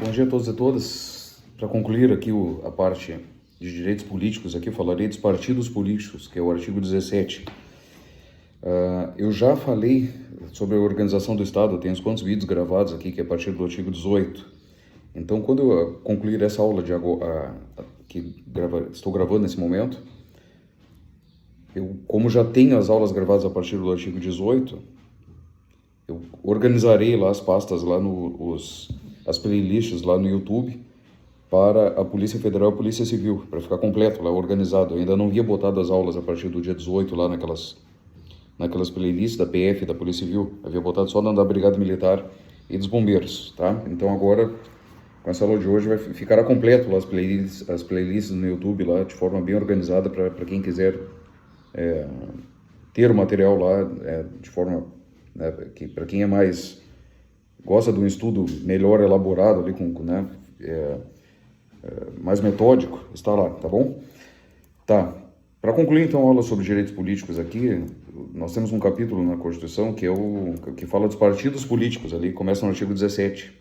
Bom dia a todos e todas. Para concluir aqui a parte de direitos políticos, aqui eu falarei dos partidos políticos, que é o artigo 17. Eu já falei sobre a organização do Estado, tem uns quantos vídeos gravados aqui, que é a partir do artigo 18. Então, quando eu concluir essa aula estou gravando nesse momento, como já tenho as aulas gravadas a partir do artigo 18, eu organizarei lá as pastas, lá as playlists lá no YouTube para a Polícia Federal e a Polícia Civil, para ficar completo lá, organizado. Eu ainda não havia botado as aulas a partir do dia 18 lá naquelas playlists da PF, da Polícia Civil. Eu havia botado só da Brigada Militar e dos Bombeiros, tá? Então agora, com essa aula de hoje, ficará completo lá as playlists no YouTube lá, de forma bem organizada, para quem quiser ter o material lá de forma, para quem gosta de um estudo melhor elaborado ali, mais metódico, está lá, tá bom? Tá. Para concluir então a aula sobre direitos políticos aqui, nós temos um capítulo na Constituição que fala dos partidos políticos, ali começa no artigo 17,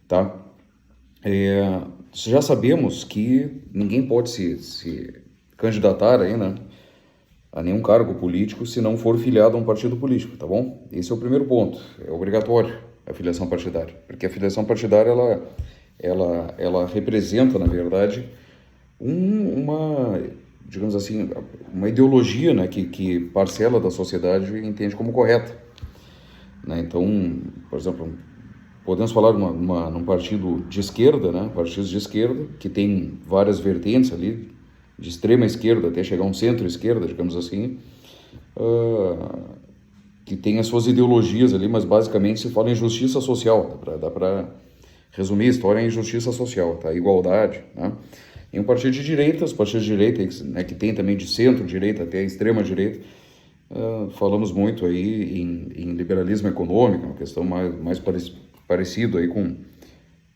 tá? Já sabemos que ninguém pode se candidatar aí, né, a nenhum cargo político se não for filiado a um partido político, tá bom? Esse é o primeiro ponto, é obrigatório a filiação partidária, porque a filiação partidária ela representa, na verdade, digamos assim, uma ideologia, né, que parcela da sociedade entende como correta, né? Então, por exemplo, podemos falar num partido de esquerda, né, partidos de esquerda, que tem várias vertentes ali, de extrema esquerda até chegar a um centro-esquerda, digamos assim, que tem as suas ideologias ali, mas basicamente se fala em justiça social, dá para resumir a história em justiça social, tá? Igualdade, né? Em um partido de direita, os partidos de direita, né, que tem também de centro-direita até a extrema-direita, falamos muito aí em liberalismo econômico, uma questão mais parecido aí com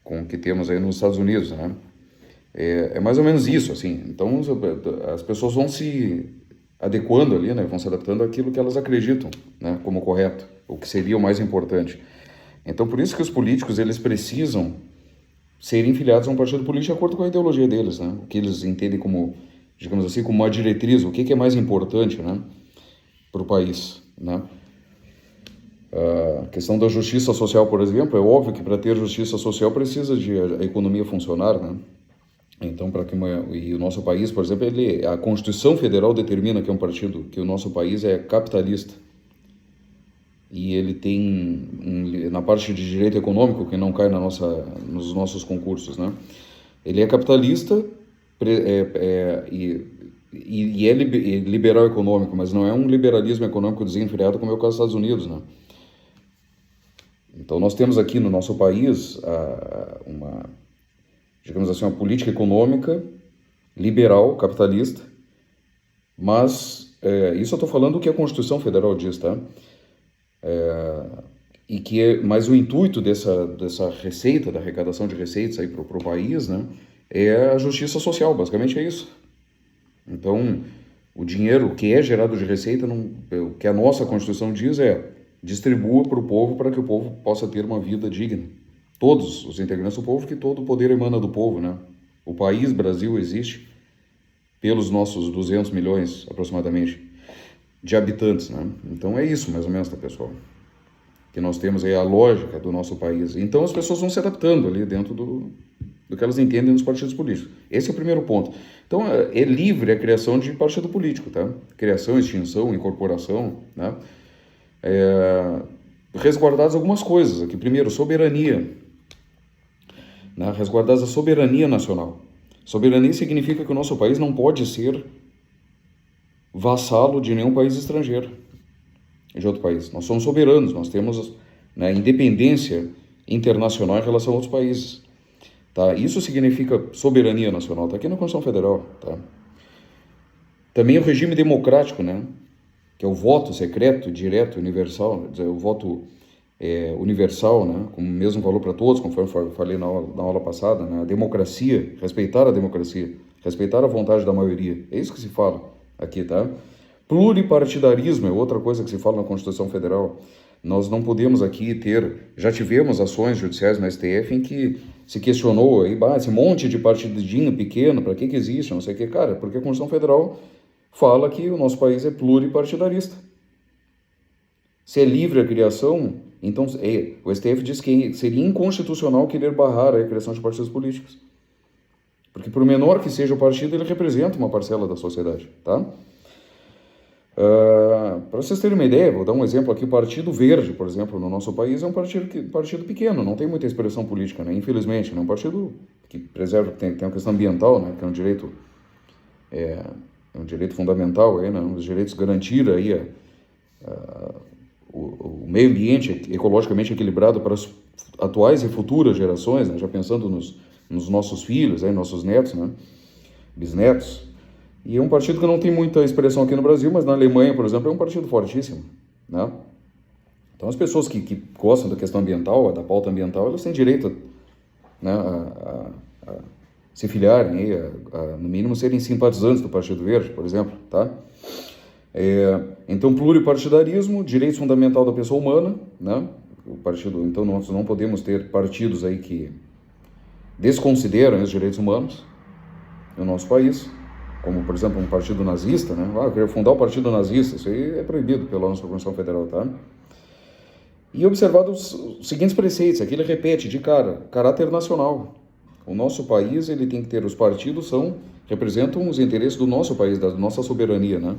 o que temos aí nos Estados Unidos, né? É mais ou menos isso, assim. Então, as pessoas vão se adequando ali, né, vão se adaptando àquilo que elas acreditam, né, como correto, o que seria o mais importante. Então, por isso que os políticos, eles precisam serem filiados a um partido político de acordo com a ideologia deles, né, o que eles entendem como, digamos assim, como uma diretriz, o que é mais importante, né, para o país, né. A questão da justiça social, por exemplo, é óbvio que para ter justiça social precisa de a economia funcionar, né. Então, e o nosso país, por exemplo, a Constituição Federal determina que o nosso país é capitalista. E ele tem, na parte de direito econômico, que não cai nos nossos concursos, né? Ele é capitalista e é liberal econômico, mas não é um liberalismo econômico desenfreado como é o caso dos Estados Unidos, né? Então, nós temos aqui no nosso país digamos assim, uma política econômica liberal, capitalista, mas isso eu estou falando do que a Constituição Federal diz, tá? Mas o intuito dessa receita, da arrecadação de receitas aí para o país, né, é a justiça social, basicamente é isso. Então, o dinheiro que é gerado de receita, o que a nossa Constituição diz distribua para o povo para que o povo possa ter uma vida digna. Todos os integrantes do povo, que todo o poder emana do povo, né? O país Brasil existe pelos nossos 200 milhões, aproximadamente, de habitantes, né? Então é isso, mais ou menos, tá, pessoal? Que nós temos aí a lógica do nosso país. Então as pessoas vão se adaptando ali dentro do que elas entendem nos partidos políticos. Esse é o primeiro ponto. Então é livre a criação de partido político, tá? Criação, extinção, incorporação, né? Resguardadas algumas coisas aqui. Primeiro, soberania. Né? Resguardadas a soberania nacional. Soberania significa que o nosso país não pode ser vassalo de nenhum país estrangeiro, de outro país. Nós somos soberanos, nós temos, né, independência internacional em relação a outros países. Tá? Isso significa soberania nacional, está aqui na Constituição Federal. Tá? Também o regime democrático, né, que é o voto secreto, direto, universal, o voto universal, né, com o mesmo valor para todos, conforme eu falei na aula passada, né, a democracia, respeitar a vontade da maioria, é isso que se fala aqui, tá? Pluripartidarismo é outra coisa que se fala na Constituição Federal. Nós não podemos aqui já tivemos ações judiciais no STF em que se questionou aí, esse monte de partidinho pequeno, para que existe, não sei o que, cara, porque a Constituição Federal fala que o nosso país é pluripartidarista. Se é livre a criação, então o STF diz que seria inconstitucional querer barrar a criação de partidos políticos. Porque por menor que seja o partido, ele representa uma parcela da sociedade, tá? Para vocês terem uma ideia, vou dar um exemplo aqui, o Partido Verde, por exemplo, no nosso país é um partido pequeno, não tem muita expressão política, né? Infelizmente, é um partido que preserva, tem uma questão ambiental, né? Que é um direito fundamental, aí, né? Um dos direitos garantir aí o meio ambiente ecologicamente equilibrado para as atuais e futuras gerações, né? Já pensando nos nossos filhos, aí, nossos netos, né? Bisnetos. E é um partido que não tem muita expressão aqui no Brasil, mas na Alemanha, por exemplo, é um partido fortíssimo, né? Então as pessoas que gostam da questão ambiental, da pauta ambiental, elas têm direito, né, a se filiarem, no mínimo serem simpatizantes do Partido Verde, por exemplo, tá? Então pluripartidarismo, direito fundamental da pessoa humana, né? Então nós não podemos ter partidos aí que desconsideram os direitos humanos no nosso país, como, por exemplo, um partido nazista, né? Eu queria fundar o partido nazista, isso aí é proibido pela nossa Constituição Federal, tá? E observado os seguintes preceitos, aqui ele repete de caráter nacional. O nosso país, ele tem que ter, os partidos representam os interesses do nosso país, da nossa soberania, né?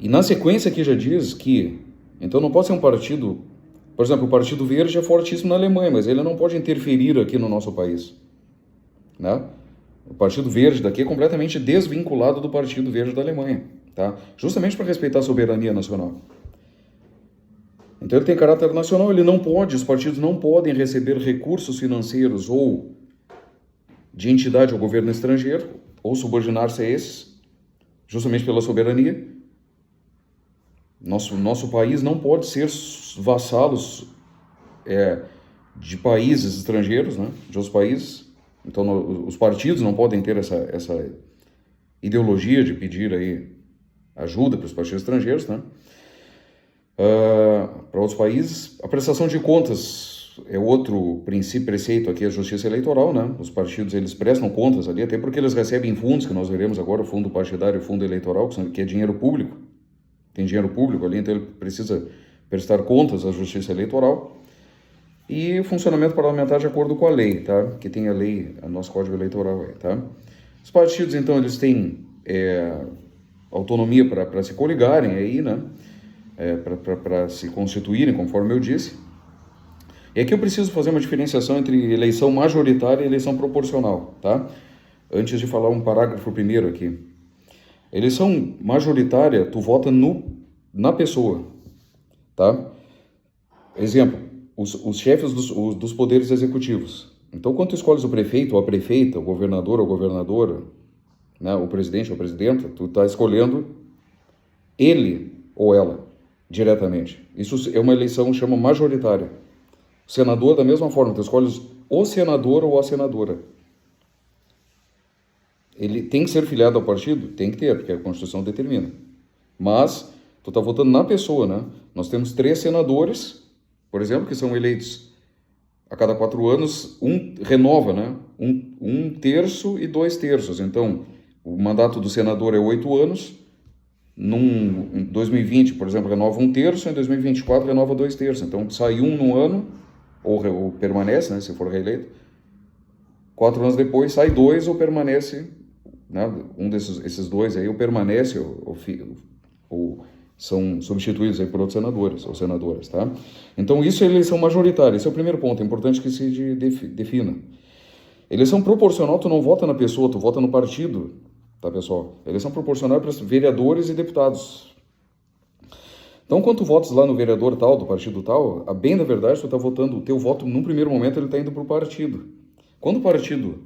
E na sequência aqui já diz que, então não pode ser um partido, por exemplo, o Partido Verde é fortíssimo na Alemanha, mas ele não pode interferir aqui no nosso país, né? O Partido Verde daqui é completamente desvinculado do Partido Verde da Alemanha, tá? Justamente para respeitar a soberania nacional. Então ele tem caráter nacional, os partidos não podem receber recursos financeiros ou de entidade ou governo estrangeiro, ou subordinar-se a esses, justamente pela soberania. Nosso país não pode ser vassalos de países estrangeiros, né? De outros países. Então, os partidos não podem ter essa ideologia de pedir aí ajuda para os partidos estrangeiros, né? Para outros países. A prestação de contas é outro preceito aqui, a justiça eleitoral, né? Os partidos, eles prestam contas ali, até porque eles recebem fundos, que nós veremos agora, o fundo partidário e o fundo eleitoral, que é dinheiro público. Tem dinheiro público ali, então ele precisa prestar contas à justiça eleitoral. E o funcionamento parlamentar de acordo com a lei, tá? Que tem a lei, o nosso Código Eleitoral aí, tá? Os partidos, então, eles têm autonomia para se coligarem aí, né? Para se constituírem, conforme eu disse. E aqui eu preciso fazer uma diferenciação entre eleição majoritária e eleição proporcional, tá? Antes de falar um parágrafo primeiro aqui. Eleição majoritária, tu vota na pessoa, tá? Exemplo. Os chefes dos poderes executivos. Então, quando tu escolhes o prefeito ou a prefeita, o governador ou a governadora, né, o presidente ou a presidenta, tu está escolhendo ele ou ela diretamente. Isso é uma eleição, chama majoritária. O senador, da mesma forma, tu escolhes o senador ou a senadora. Ele tem que ser filiado ao partido? Tem que ter, porque a Constituição determina. Mas, tu está votando na pessoa, né? Nós temos 3 senadores, por exemplo, que são eleitos a cada 4 anos, renova, né? Um terço e 2 terços. Então, o mandato do senador é 8 anos. Em 2020, por exemplo, renova 1 terço, em 2024 renova 2 terços. Então, sai no ano, ou permanece, né? Se for reeleito. 4 anos depois, sai 2 ou permanece, né? Esses 2 aí, ou permanece, ou são substituídos aí por outros senadores ou senadoras, tá? Então, isso é eleição majoritária. Esse é o primeiro ponto, é importante que se defina. Eleição proporcional, tu não vota na pessoa, tu vota no partido, tá, pessoal? Eleição proporcional é para vereadores e deputados. Então, quando tu votas lá no vereador tal, do partido tal, a bem da verdade, tu está votando, o teu voto, num primeiro momento, ele está indo para o partido. Quando o partido...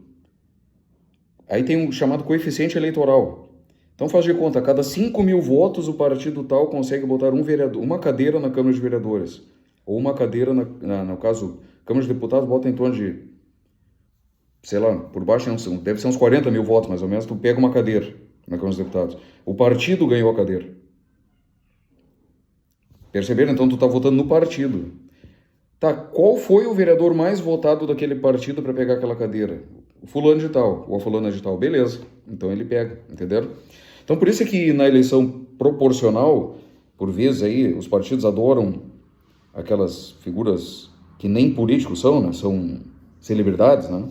Aí tem um chamado coeficiente eleitoral. Então faz de conta, a cada 5.000 votos o partido tal consegue botar uma cadeira na Câmara de Vereadores. Ou uma cadeira, no caso, Câmara de Deputados bota em torno de, sei lá, por baixo deve ser uns 40.000 votos mais ou menos, tu pega uma cadeira na Câmara dos Deputados. O partido ganhou a cadeira. Perceberam? Então tu está votando no partido. Tá, qual foi o vereador mais votado daquele partido para pegar aquela cadeira? O fulano de tal, ou a fulana de tal. Beleza, então ele pega, entenderam? Então por isso é que na eleição proporcional, por vezes aí, os partidos adoram aquelas figuras que nem políticos são, né? São celebridades, né?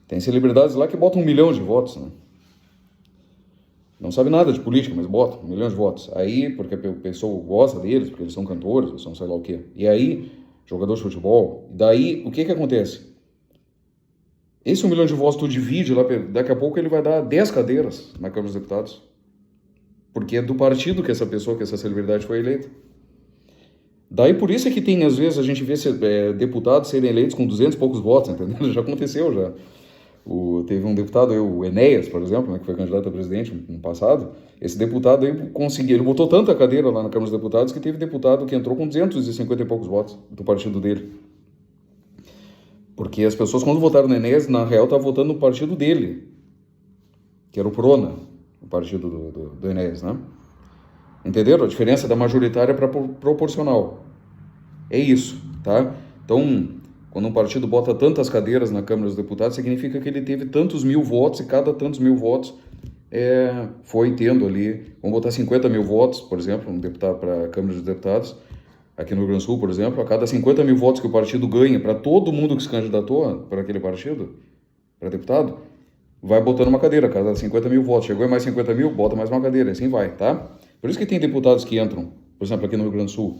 Tem celebridades lá que botam 1 milhão de votos, né? Não sabe nada de política, mas botam 1 milhão de votos. Aí, porque a pessoa gosta deles, porque eles são cantores, ou são sei lá o quê. E aí, jogador de futebol. Daí, o que que acontece? Esse 1 milhão de votos tu divide lá, daqui a pouco ele vai dar 10 cadeiras na Câmara dos Deputados. Porque é do partido que essa pessoa, que essa celebridade foi eleita. Daí por isso é que tem, às vezes, a gente vê deputados serem eleitos com 200 e poucos votos, entendeu? Já aconteceu, já. Teve um deputado, o Enéas, por exemplo, né, que foi candidato a presidente no passado. Esse deputado aí conseguiu, ele botou tanta cadeira lá na Câmara dos Deputados que teve deputado que entrou com 250 e poucos votos do partido dele. Porque as pessoas, quando votaram no Enéas, na real, estavam votando no partido dele, que era o Prona, o partido do Enéas, né? Entenderam? A diferença da majoritária para proporcional. É isso, tá? Então, quando um partido bota tantas cadeiras na Câmara dos Deputados, significa que ele teve tantos mil votos e cada tantos mil votos foi tendo ali. Vamos botar 50 mil votos, por exemplo, um deputado para a Câmara dos Deputados, aqui no Rio Grande do Sul, por exemplo, a cada 50 mil votos que o partido ganha para todo mundo que se candidatou para aquele partido, para deputado, vai botando uma cadeira, cada 50 mil votos. Chegou em mais 50 mil, bota mais uma cadeira, assim vai, tá? Por isso que tem deputados que entram, por exemplo, aqui no Rio Grande do Sul,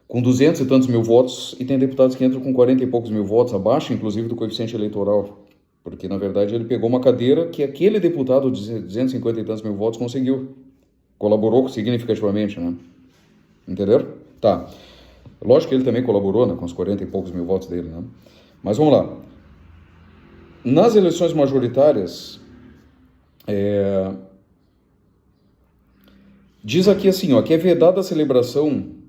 com 200 e tantos mil votos, e tem deputados que entram com 40 e poucos mil votos, abaixo, inclusive, do coeficiente eleitoral. Porque, na verdade, ele pegou uma cadeira que aquele deputado de 250 e tantos mil votos conseguiu. Colaborou significativamente, né? Entenderam? Tá. Lógico que ele também colaborou, né, com os 40 e poucos mil votos dele, né? Mas vamos lá. Nas eleições majoritárias, diz aqui assim, ó, que é vedada a celebração.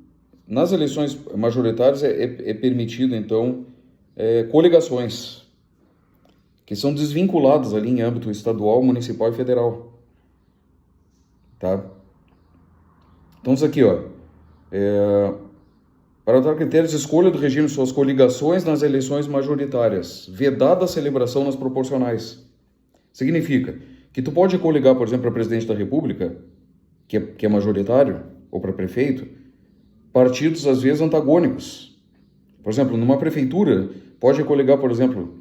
Nas eleições majoritárias é permitido, então, coligações, que são desvinculadas ali em âmbito estadual, municipal e federal. Tá? Então, isso aqui, ó, para adotar critérios de escolha do regime de suas coligações nas eleições majoritárias, vedada a celebração nas proporcionais. Significa que tu pode coligar, por exemplo, para presidente da República, que é majoritário, ou para prefeito, partidos, às vezes, antagônicos. Por exemplo, numa prefeitura, pode coligar, por exemplo,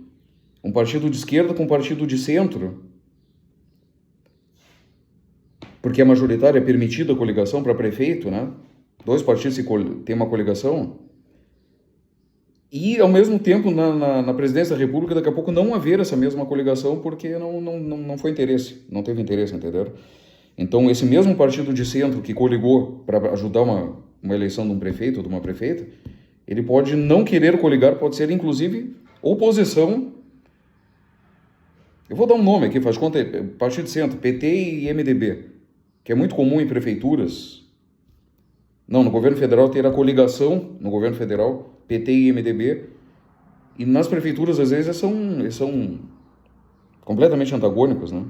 um partido de esquerda com um partido de centro, porque é majoritária, é permitida a coligação para prefeito, né? Dois partidos têm uma coligação. E, ao mesmo tempo, na presidência da República, daqui a pouco não haver essa mesma coligação, porque não foi interesse, não teve interesse, entenderam? Então, esse mesmo partido de centro que coligou para ajudar uma eleição de um prefeito ou de uma prefeita, ele pode não querer coligar, pode ser, inclusive, oposição. Eu vou dar um nome aqui, faz conta, partido de centro, PT e MDB, que é muito comum em prefeituras. Não, no governo federal ter a coligação, no governo federal, PT e MDB, e nas prefeituras, às vezes, eles são completamente antagônicos, né?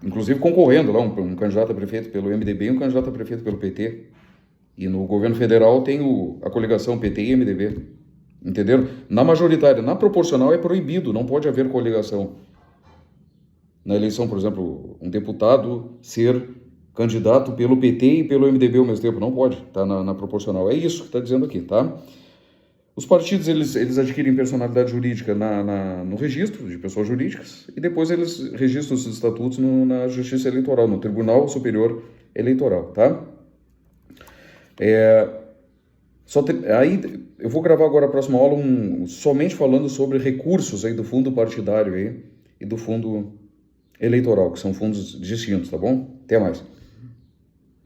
Inclusive concorrendo lá, um candidato a prefeito pelo MDB e um candidato a prefeito pelo PT. E no governo federal tem a coligação PT e MDB. Entenderam? Na majoritária, na proporcional é proibido, não pode haver coligação. Na eleição, por exemplo, um deputado ser candidato pelo PT e pelo MDB ao mesmo tempo, não pode, tá? Na proporcional. É isso que está dizendo aqui, tá? Os partidos, eles adquirem personalidade jurídica no registro de pessoas jurídicas e depois eles registram os estatutos na Justiça Eleitoral, no Tribunal Superior Eleitoral, tá? Aí eu vou gravar agora a próxima aula somente falando sobre recursos aí do fundo partidário aí, e do fundo eleitoral, que são fundos distintos, tá bom? Até mais.